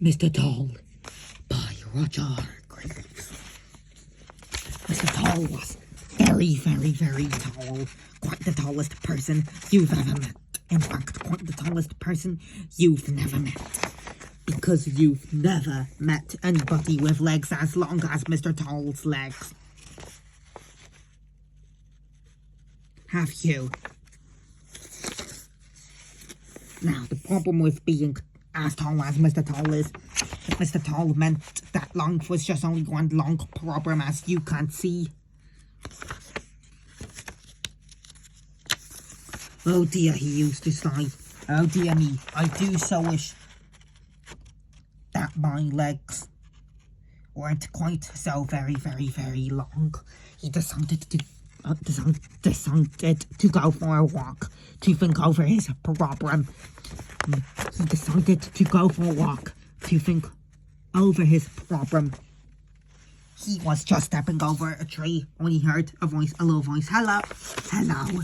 Mr. Tall by Roger Graves. Mr. Tall was very, very, very tall. Quite the tallest person you've ever met. In fact, quite the tallest person you've never met. Because you've never met anybody with legs as long as Mr. Tall's legs. Have you? Now, the problem with being as tall as Mr. Tall is, if Mr. Tall meant that long was just only one long problem, as you can see. Oh dear, he used to sigh. Oh dear me, I do so wish that my legs weren't quite so very, very, very long. He decided to go for a walk to think over his problem. He decided to go for a walk to think over his problem. He was just stepping over a tree when he heard a low voice. Hello, hello.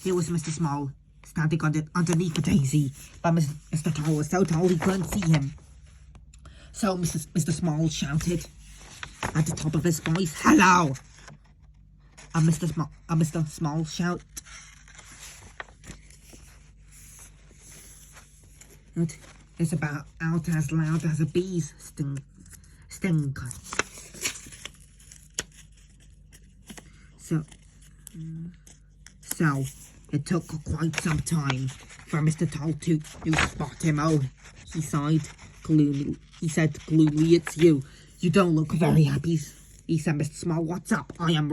It was Mr. Small, standing underneath a daisy, but Mr. Tall was so tall he couldn't see him. So Mr. Small shouted at the top of his voice, "Hello!" And Mr. Small shout. It's about out as loud as a bee's sting. So it took quite some time for Mr. Tall to spot him. Oh, he sighed gloomily. He said gloomily, "It's you. You don't look very happy." He said, "Mr. Small, what's up?" I'm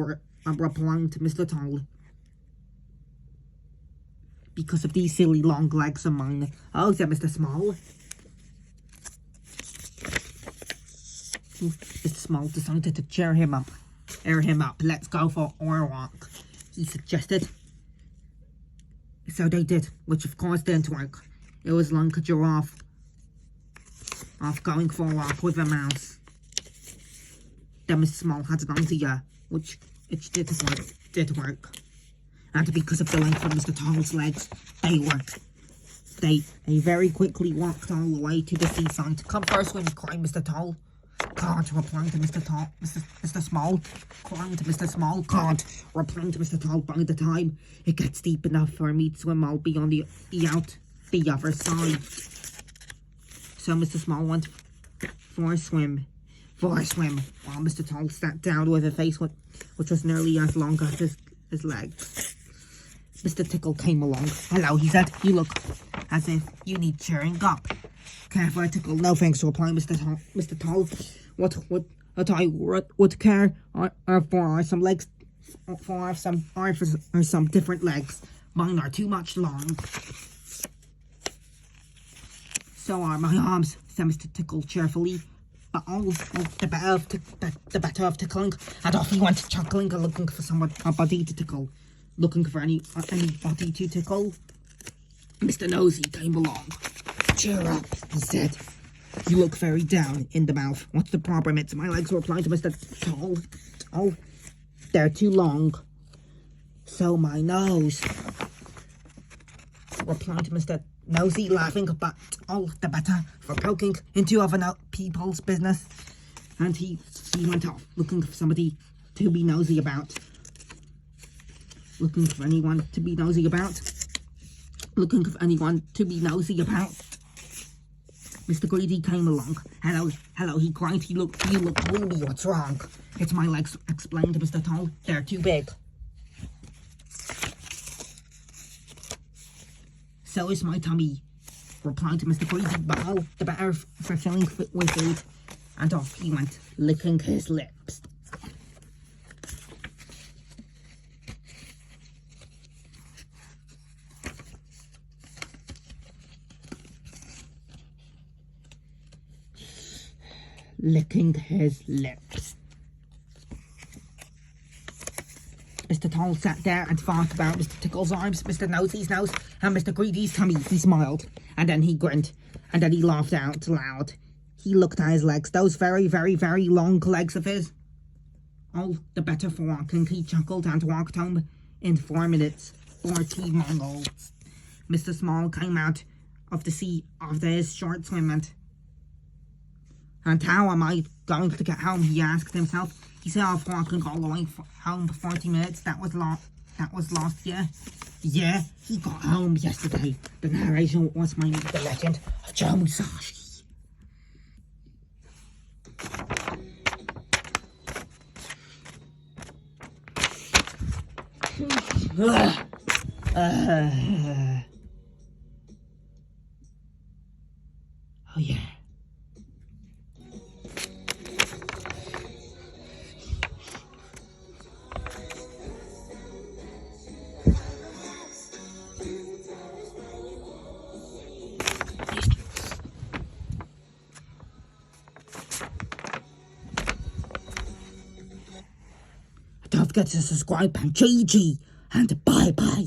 replying to Mr. Tall. "Because of these silly long legs of mine." "Oh," said Mr. Small. Mr. Small decided to cheer him up. "Let's go for our walk," he suggested. So they did, which of course didn't work. It was like a giraffe off going for a walk with a mouse. Then Mr. Small had an idea, which did work. And because of the length of Mr. Tall's legs, they worked. They very quickly walked all the way to the seaside. "Come first when you cried Mr. Tall." "Can't," replying to Mr. Tall. Mr. Small, crying to Mr. Small. "Can't," replying to Mr. Tall. "By the time it gets deep enough for me to swim, I'll be on the other side." So Mr. Small went for a swim, while Mr. Tall sat down with a face which was nearly as long as his legs. Mr. Tickle came along. "Hello," he said. "You look as if you need cheering up." "Care for a tickle?" "No thanks," replied Mr. Tall. What I would care for some legs, for some different legs. Mine are too much long. "So are my arms," said Mr. Tickle cheerfully. "But all the better of tickling." And off he went, chuckling and looking for somebody to tickle. Looking for anybody to tickle. Mr. Nosy came along. "Cheer up," he said. "You look very down in the mouth. What's the problem?" "It's my legs," replied to Mr. Tall. "Oh, they're too long." "So my nose," replied Mr. Nosy, laughing, but all the better for poking into other people's business. And he went off, looking for somebody to be nosy about. Looking for anyone to be nosy about. Mr. Greedy came along. Hello, he cried. You look gloomy. What's wrong?" "It's my legs," explained Mr. Tall. "They're too big." "So is my tummy," replied Mr. Greedy, "but all the better for filling with food." And off he went, licking his lips. Licking his lips. Mr. Tall sat there and thought about Mr. Tickle's arms, Mr. Nosy's nose, and Mr. Greedy's tummy. He smiled, and then he grinned, and then he laughed out loud. He looked at his legs, those very, very, very long legs of his. All the better for walking, he chuckled and walked home in 4 minutes. 40 miles. Mr. Small came out of the sea after his short swim and And how am I going to get home, he asked himself. He said, oh, I can go all the way home for 40 minutes. That was last year. Yeah, he got home yesterday. The narration was the legend of Joe Mushsashi. Oh yeah. Don't forget to subscribe and GG and bye bye.